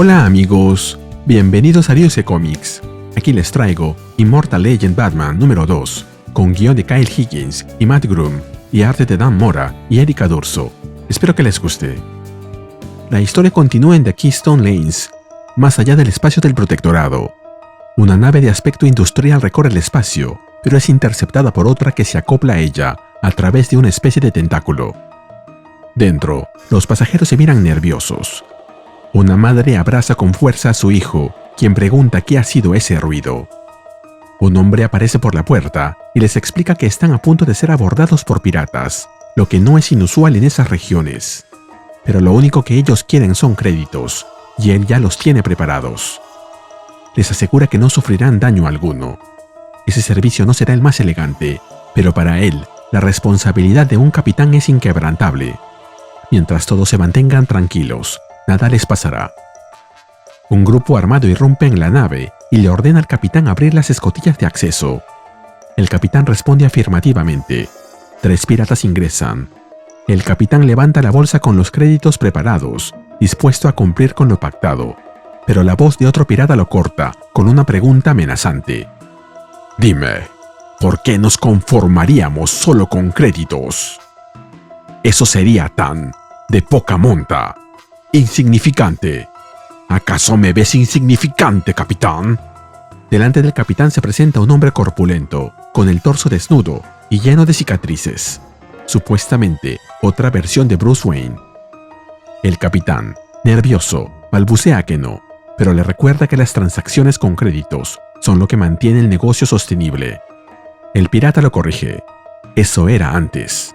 Hola amigos, bienvenidos a Diose Comics. Aquí les traigo Immortal Legend Batman número 2, con guión de Kyle Higgins y Matt Groom, y arte de Dan Mora y Erika D'Urso. Espero que les guste. La historia continúa en The Keystone Lanes, más allá del espacio del Protectorado. Una nave de aspecto industrial recorre el espacio, pero es interceptada por otra que se acopla a ella a través de una especie de tentáculo. Dentro, los pasajeros se miran nerviosos. Una madre abraza con fuerza a su hijo, quien pregunta qué ha sido ese ruido. Un hombre aparece por la puerta y les explica que están a punto de ser abordados por piratas, lo que no es inusual en esas regiones. Pero lo único que ellos quieren son créditos, y él ya los tiene preparados. Les asegura que no sufrirán daño alguno. Ese servicio no será el más elegante, pero para él, la responsabilidad de un capitán es inquebrantable. Mientras todos se mantengan tranquilos, nada les pasará. Un grupo armado irrumpe en la nave y le ordena al capitán abrir las escotillas de acceso. El capitán responde afirmativamente. 3 piratas ingresan. El capitán levanta la bolsa con los créditos preparados, dispuesto a cumplir con lo pactado. Pero la voz de otro pirata lo corta con una pregunta amenazante. Dime, ¿por qué nos conformaríamos solo con créditos? Eso sería tan de poca monta. Insignificante. ¿Acaso me ves insignificante, capitán? Delante del capitán se presenta un hombre corpulento, con el torso desnudo y lleno de cicatrices. Supuestamente, otra versión de Bruce Wayne. El capitán, nervioso, balbucea que no, pero le recuerda que las transacciones con créditos son lo que mantiene el negocio sostenible. El pirata lo corrige. Eso era antes.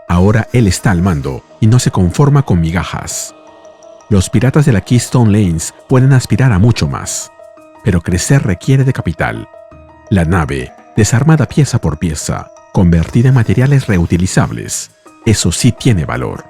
Ahora él está al mando y no se conforma con migajas. Los piratas de la Keystone Lanes pueden aspirar a mucho más, pero crecer requiere de capital. La nave, desarmada pieza por pieza, convertida en materiales reutilizables, eso sí tiene valor.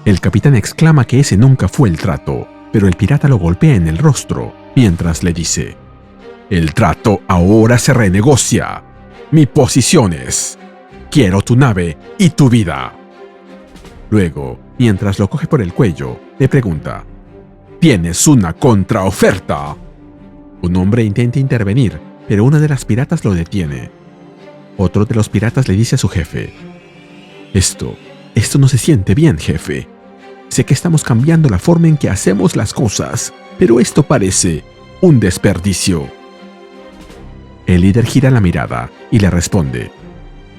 El capitán exclama que ese nunca fue el trato, pero el pirata lo golpea en el rostro mientras le dice: «El trato ahora se renegocia. Mi posición es: quiero tu nave y tu vida». Luego, mientras lo coge por el cuello, le pregunta: «¿Tienes una contraoferta?» Un hombre intenta intervenir, pero una de las piratas lo detiene. Otro de los piratas le dice a su jefe: Esto no se siente bien, jefe. Sé que estamos cambiando la forma en que hacemos las cosas, pero esto parece un desperdicio». El líder gira la mirada y le responde: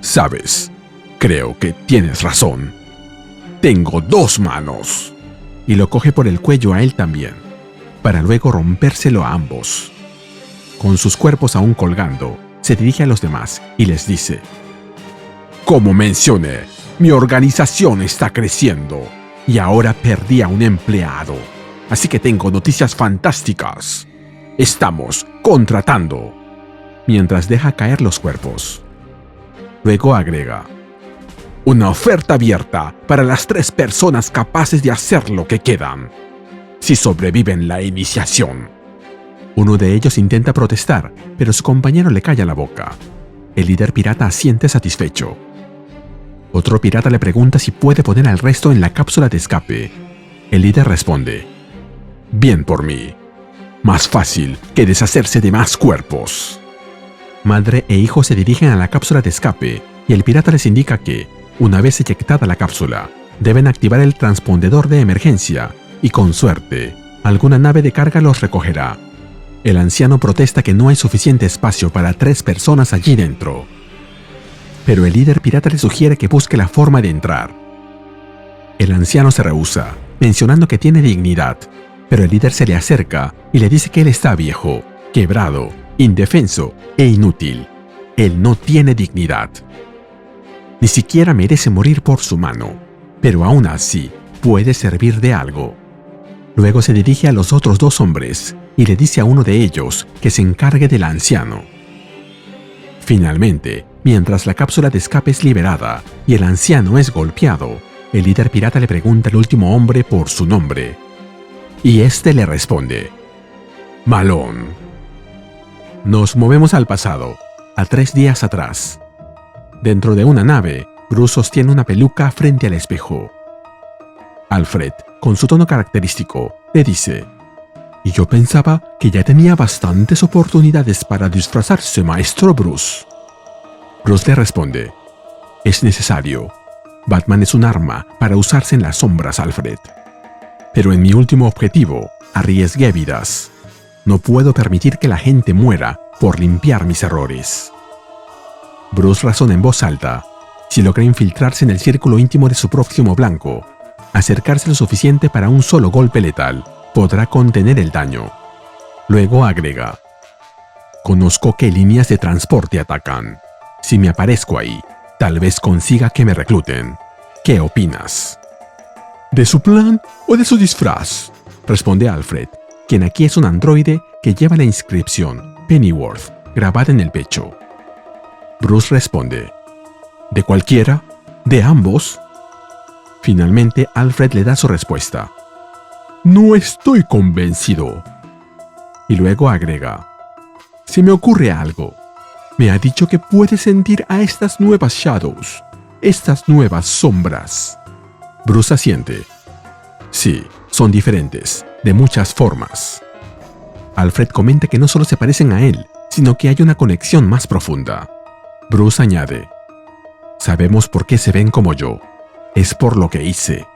«Sabes, creo que tienes razón. Tengo 2 manos». Y lo coge por el cuello a él también, para luego rompérselo a ambos. Con sus cuerpos aún colgando, se dirige a los demás y les dice: «Como mencioné, mi organización está creciendo y ahora perdí a un empleado, así que tengo noticias fantásticas. Estamos contratando», mientras deja caer los cuerpos. Luego agrega: «Una oferta abierta para las 3 personas capaces de hacer lo que quedan, si sobreviven la iniciación». Uno de ellos intenta protestar, pero su compañero le calla la boca. El líder pirata asiente satisfecho. Otro pirata le pregunta si puede poner al resto en la cápsula de escape. El líder responde: «Bien por mí. Más fácil que deshacerse de más cuerpos». Madre e hijo se dirigen a la cápsula de escape y el pirata les indica que, una vez eyectada la cápsula, deben activar el transpondedor de emergencia y, con suerte, alguna nave de carga los recogerá. El anciano protesta que no hay suficiente espacio para 3 personas allí dentro. Pero el líder pirata le sugiere que busque la forma de entrar. El anciano se rehúsa, mencionando que tiene dignidad, pero el líder se le acerca y le dice que él está viejo, quebrado, indefenso e inútil. Él no tiene dignidad. Ni siquiera merece morir por su mano, pero aún así puede servir de algo. Luego se dirige a los otros 2 hombres y le dice a uno de ellos que se encargue del anciano. Finalmente, mientras la cápsula de escape es liberada y el anciano es golpeado, el líder pirata le pregunta al último hombre por su nombre. Y este le responde: «Malone». Nos movemos al pasado, a 3 días atrás. Dentro de una nave, Bruce sostiene una peluca frente al espejo. Alfred, con su tono característico, le dice: Y yo pensaba que ya tenía bastantes oportunidades para disfrazarse, maestro Bruce. Bruce le responde: es necesario. Batman es un arma para usarse en las sombras, Alfred. Pero en mi último objetivo, arriesgué vidas. No puedo permitir que la gente muera por limpiar mis errores. Bruce razona en voz alta. Si logra infiltrarse en el círculo íntimo de su próximo blanco, acercarse lo suficiente para un solo golpe letal, podrá contener el daño. Luego agrega: conozco qué líneas de transporte atacan. Si me aparezco ahí, tal vez consiga que me recluten. ¿Qué opinas? ¿De su plan o de su disfraz?, responde Alfred, quien aquí es un androide que lleva la inscripción Pennyworth grabada en el pecho. Bruce responde: ¿de cualquiera? ¿De ambos? Finalmente, Alfred le da su respuesta: no estoy convencido. Y luego agrega: se me ocurre algo. Me ha dicho que puede sentir a estas nuevas Shadows, estas nuevas sombras. Bruce asiente. Sí, son diferentes, de muchas formas. Alfred comenta que no solo se parecen a él, sino que hay una conexión más profunda. Bruce añade: sabemos por qué se ven como yo. Es por lo que hice.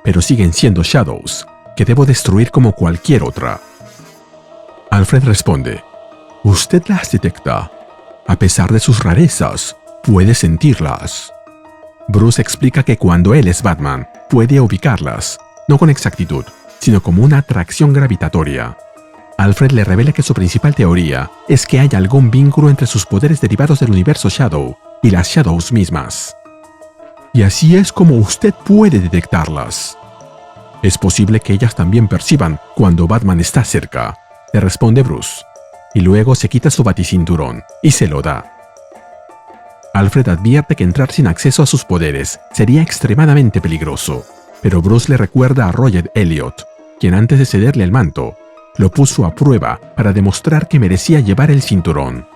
Pero siguen siendo Shadows, que debo destruir como cualquier otra. Alfred responde: usted las detecta. A pesar de sus rarezas, puede sentirlas. Bruce explica que cuando él es Batman, puede ubicarlas, no con exactitud, sino como una atracción gravitatoria. Alfred le revela que su principal teoría es que hay algún vínculo entre sus poderes derivados del universo Shadow y las Shadows mismas. Y así es como usted puede detectarlas. Es posible que ellas también perciban cuando Batman está cerca, le responde Bruce, y luego se quita su baticinturón y se lo da. Alfred advierte que entrar sin acceso a sus poderes sería extremadamente peligroso, pero Bruce le recuerda a Roger Elliot, quien antes de cederle el manto, lo puso a prueba para demostrar que merecía llevar el cinturón.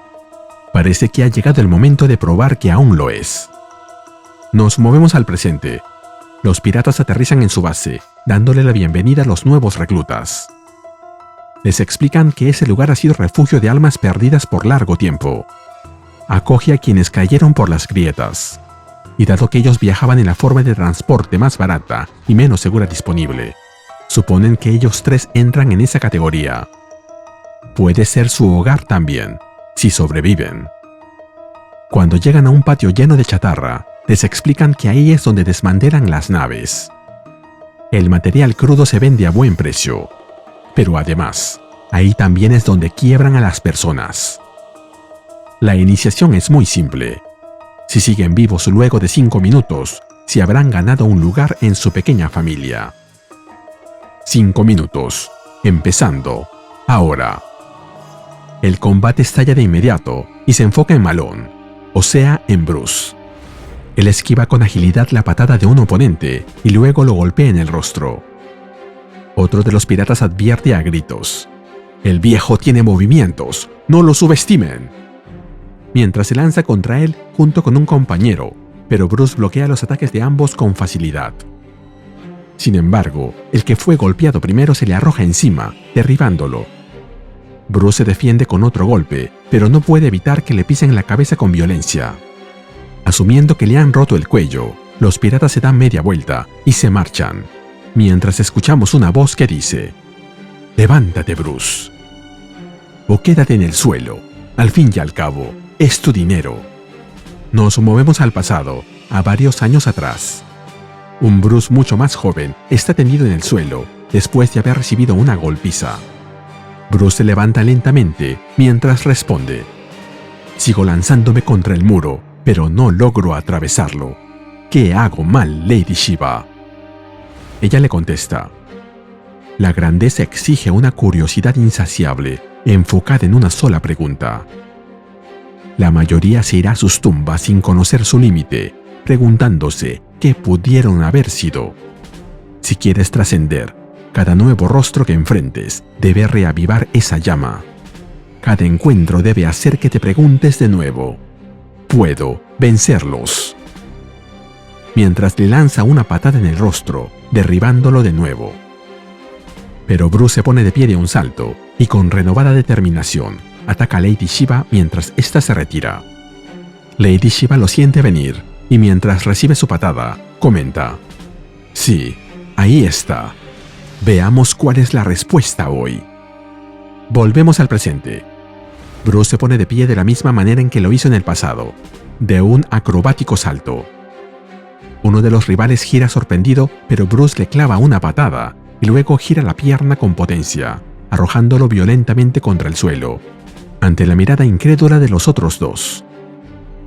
Parece que ha llegado el momento de probar que aún lo es. Nos movemos al presente. Los piratas aterrizan en su base, dándole la bienvenida a los nuevos reclutas. Les explican que ese lugar ha sido refugio de almas perdidas por largo tiempo. Acoge a quienes cayeron por las grietas. Y dado que ellos viajaban en la forma de transporte más barata y menos segura disponible, suponen que ellos tres entran en esa categoría. Puede ser su hogar también, si sobreviven. Cuando llegan a un patio lleno de chatarra, les explican que ahí es donde desmantelan las naves. El material crudo se vende a buen precio, pero además, ahí también es donde quiebran a las personas. La iniciación es muy simple. Si siguen vivos luego de 5 minutos, se habrán ganado un lugar en su pequeña familia. 5 minutos, empezando, ahora. El combate estalla de inmediato y se enfoca en Malone, o sea, en Bruce. Él esquiva con agilidad la patada de un oponente y luego lo golpea en el rostro. Otro de los piratas advierte a gritos: «El viejo tiene movimientos, no lo subestimen», mientras se lanza contra él junto con un compañero, pero Bruce bloquea los ataques de ambos con facilidad. Sin embargo, el que fue golpeado primero se le arroja encima, derribándolo. Bruce se defiende con otro golpe, pero no puede evitar que le pisen la cabeza con violencia. Asumiendo que le han roto el cuello, los piratas se dan media vuelta y se marchan, mientras escuchamos una voz que dice: «Levántate, Bruce. O quédate en el suelo. Al fin y al cabo, es tu dinero». Nos movemos al pasado, a varios años atrás. Un Bruce mucho más joven está tendido en el suelo después de haber recibido una golpiza. Bruce se levanta lentamente mientras responde: «Sigo lanzándome contra el muro, pero no logro atravesarlo. ¿Qué hago mal, Lady Shiva?». Ella le contesta: «La grandeza exige una curiosidad insaciable, enfocada en una sola pregunta. La mayoría se irá a sus tumbas sin conocer su límite, preguntándose qué pudieron haber sido. Si quieres trascender, cada nuevo rostro que enfrentes debe reavivar esa llama. Cada encuentro debe hacer que te preguntes de nuevo: ¿puedo vencerlos?». Mientras le lanza una patada en el rostro, derribándolo de nuevo. Pero Bruce se pone de pie de un salto y con renovada determinación ataca a Lady Shiva mientras ésta se retira. Lady Shiva lo siente venir y mientras recibe su patada, comenta: «Sí, ahí está. Veamos cuál es la respuesta hoy». Volvemos al presente. Bruce se pone de pie de la misma manera en que lo hizo en el pasado, de un acrobático salto. Uno de los rivales gira sorprendido, pero Bruce le clava una patada y luego gira la pierna con potencia, arrojándolo violentamente contra el suelo, ante la mirada incrédula de los otros dos.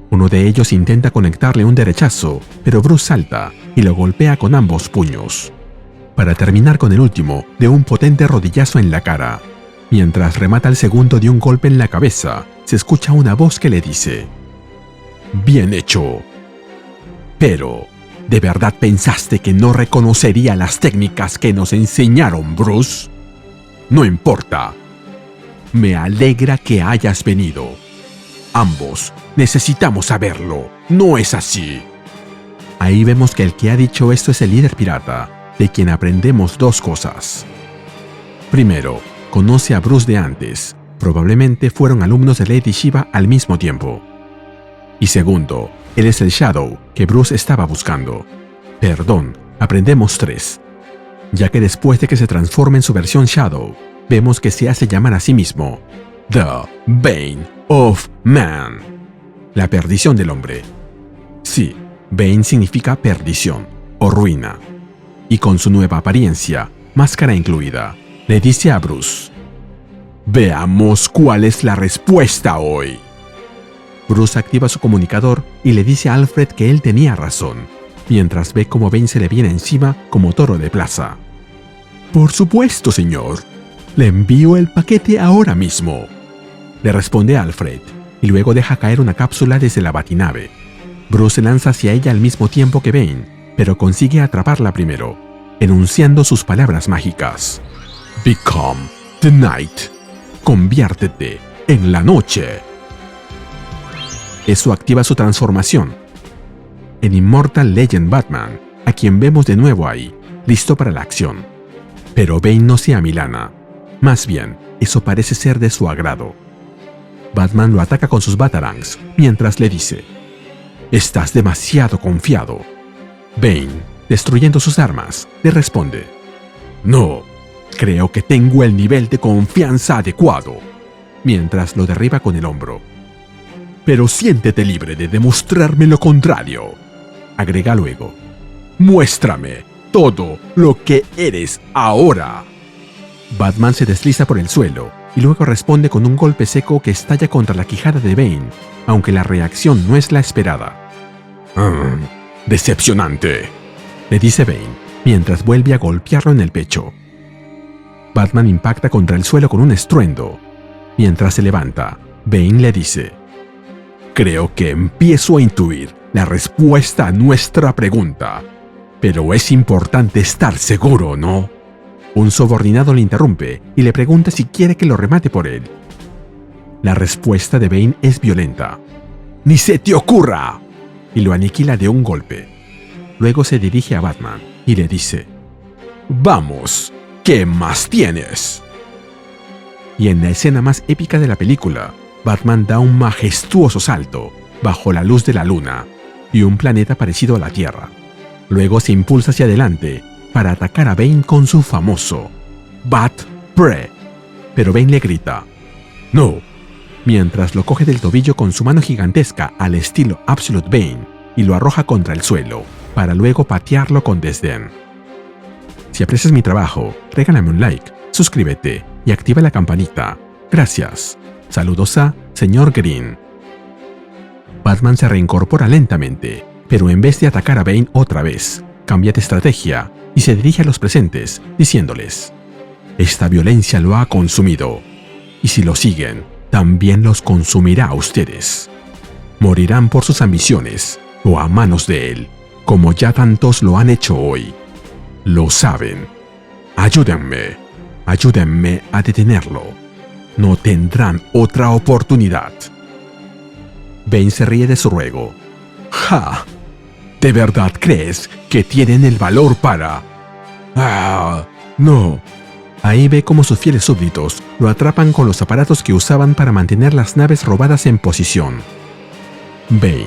Uno de ellos intenta conectarle un derechazo, pero Bruce salta y lo golpea con ambos puños, para terminar con el último de un potente rodillazo en la cara. Mientras remata el segundo de un golpe en la cabeza, se escucha una voz que le dice: «Bien hecho. Pero, ¿de verdad pensaste que no reconocería las técnicas que nos enseñaron, Bruce? No importa. Me alegra que hayas venido. Ambos necesitamos saberlo, ¿no es así?». Ahí vemos que el que ha dicho esto es el líder pirata, de quien aprendemos dos cosas. Primero, conoce a Bruce de antes, probablemente fueron alumnos de Lady Shiva al mismo tiempo. Y segundo, él es el Shadow que Bruce estaba buscando. Perdón, aprendemos tres, ya que después de que se transforma en su versión Shadow, vemos que se hace llamar a sí mismo The Bane of Man, la perdición del hombre. Sí, Bane significa perdición o ruina, y con su nueva apariencia, máscara incluida, le dice a Bruce: «Veamos cuál es la respuesta hoy». Bruce activa su comunicador y le dice a Alfred que él tenía razón, mientras ve cómo Bane se le viene encima como toro de plaza. «Por supuesto, señor. Le envío el paquete ahora mismo», le responde Alfred, y luego deja caer una cápsula desde la batinave. Bruce se lanza hacia ella al mismo tiempo que Bane, pero consigue atraparla primero, enunciando sus palabras mágicas: «Become the night». Conviértete en la noche. Eso activa su transformación en Immortal Legend Batman, a quien vemos de nuevo ahí, listo para la acción. Pero Bane no se amilana. Más bien, eso parece ser de su agrado. Batman lo ataca con sus Batarangs, mientras le dice: «Estás demasiado confiado». Bane, destruyendo sus armas, le responde: «No, creo que tengo el nivel de confianza adecuado», mientras lo derriba con el hombro. «Pero siéntete libre de demostrarme lo contrario», agrega luego. «Muéstrame todo lo que eres ahora». Batman se desliza por el suelo y luego responde con un golpe seco que estalla contra la quijada de Bane, aunque la reacción no es la esperada. «Decepcionante», le dice Bane, mientras vuelve a golpearlo en el pecho. Batman impacta contra el suelo con un estruendo. Mientras se levanta, Bane le dice: «Creo que empiezo a intuir la respuesta a nuestra pregunta, pero es importante estar seguro, ¿no?». Un subordinado le interrumpe y le pregunta si quiere que lo remate por él. La respuesta de Bane es violenta: «¡Ni se te ocurra!», y lo aniquila de un golpe. Luego se dirige a Batman y le dice: «Vamos, ¿qué más tienes?». Y en la escena más épica de la película, Batman da un majestuoso salto bajo la luz de la luna y un planeta parecido a la Tierra. Luego se impulsa hacia adelante para atacar a Bane con su famoso Bat Pre. Pero Bane le grita: «¡No!», mientras lo coge del tobillo con su mano gigantesca al estilo Absolute Bane y lo arroja contra el suelo, para luego patearlo con desdén. Si aprecias mi trabajo, regálame un like, suscríbete y activa la campanita. Gracias. Saludos a Señor Green. Batman se reincorpora lentamente, pero en vez de atacar a Bane otra vez, cambia de estrategia y se dirige a los presentes, diciéndoles: «Esta violencia lo ha consumido, y si lo siguen, también los consumirá a ustedes. Morirán por sus ambiciones o a manos de él, como ya tantos lo han hecho hoy. Lo saben. Ayúdenme, ayúdenme a detenerlo. No tendrán otra oportunidad». Bane se ríe de su ruego. «¡Ja! ¿De verdad crees que tienen el valor para...? ¡Ah! No. Ahí ve cómo sus fieles súbditos lo atrapan con los aparatos que usaban para mantener las naves robadas en posición. Bane,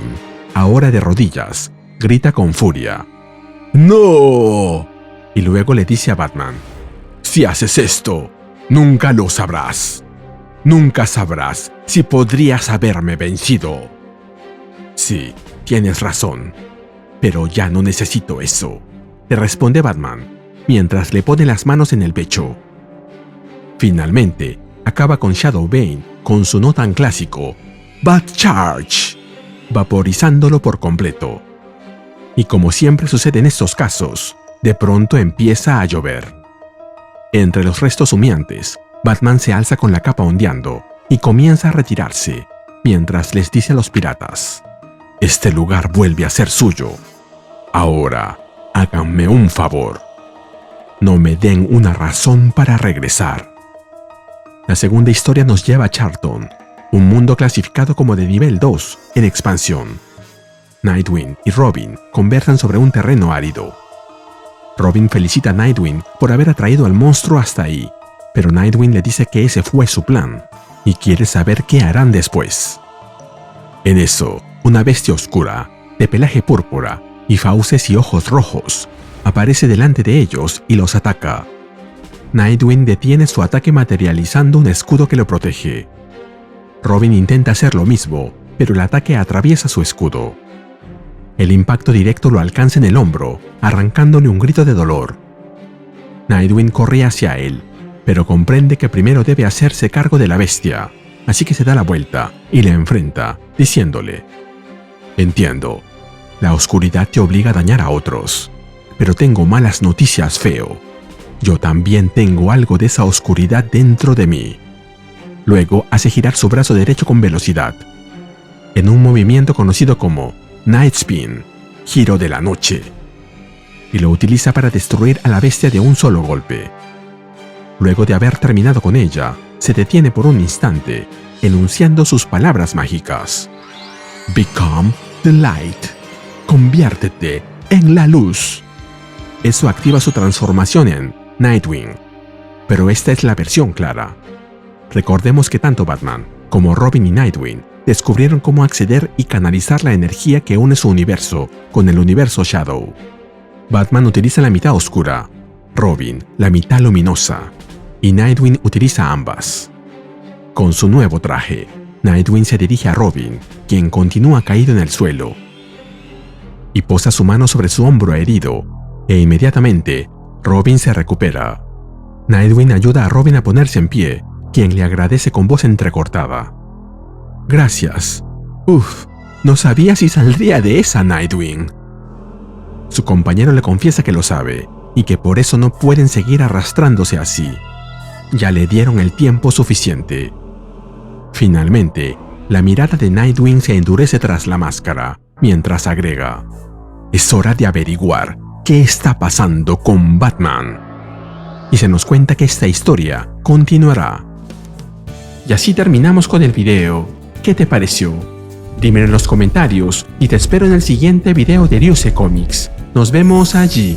ahora de rodillas, grita con furia: ¡No! Y luego le dice a Batman: si haces esto, nunca lo sabrás. Nunca sabrás si podrías haberme vencido. Sí, tienes razón, pero ya no necesito eso, le responde Batman, mientras le pone las manos en el pecho. Finalmente, acaba con Shadow Bane con su no tan clásico Bat Charge, vaporizándolo por completo. Y como siempre sucede en estos casos, de pronto empieza a llover. Entre los restos humeantes, Batman se alza con la capa ondeando y comienza a retirarse, mientras les dice a los piratas: este lugar vuelve a ser suyo. Ahora, háganme un favor. No me den una razón para regresar. La segunda historia nos lleva a Charlton, un mundo clasificado como de nivel 2 en expansión. Nightwing y Robin conversan sobre un terreno árido. Robin felicita a Nightwing por haber atraído al monstruo hasta ahí, pero Nightwing le dice que ese fue su plan y quiere saber qué harán después. En eso, una bestia oscura, de pelaje púrpura y fauces y ojos rojos, aparece delante de ellos y los ataca. Nightwing detiene su ataque materializando un escudo que lo protege. Robin intenta hacer lo mismo, pero el ataque atraviesa su escudo. El impacto directo lo alcanza en el hombro, arrancándole un grito de dolor. Nightwing corre hacia él, pero comprende que primero debe hacerse cargo de la bestia, así que se da la vuelta y la enfrenta, diciéndole: entiendo, la oscuridad te obliga a dañar a otros, pero tengo malas noticias, feo. Yo también tengo algo de esa oscuridad dentro de mí. Luego hace girar su brazo derecho con velocidad, en un movimiento conocido como Night Spin, giro de la noche, y lo utiliza para destruir a la bestia de un solo golpe. Luego de haber terminado con ella, se detiene por un instante, enunciando sus palabras mágicas: Become the light. Conviértete en la luz. Eso activa su transformación en Nightwing, pero esta es la versión clara. Recordemos que tanto Batman como Robin y Nightwing descubrieron cómo acceder y canalizar la energía que une su universo con el universo Shadow. Batman utiliza la mitad oscura, Robin la mitad luminosa, y Nightwing utiliza ambas. Con su nuevo traje, Nightwing se dirige a Robin, quien continúa caído en el suelo, y posa su mano sobre su hombro herido, e inmediatamente Robin se recupera. Nightwing ayuda a Robin a ponerse en pie, quien le agradece con voz entrecortada: gracias. No sabía si saldría de esa, Nightwing. Su compañero le confiesa que lo sabe, y que por eso no pueden seguir arrastrándose así. Ya le dieron el tiempo suficiente. Finalmente, la mirada de Nightwing se endurece tras la máscara, mientras agrega: es hora de averiguar qué está pasando con Batman. Y se nos cuenta que esta historia continuará. Y así terminamos con el video. ¿Qué te pareció? Dímelo en los comentarios y te espero en el siguiente video de Ryusei Comics. Nos vemos allí.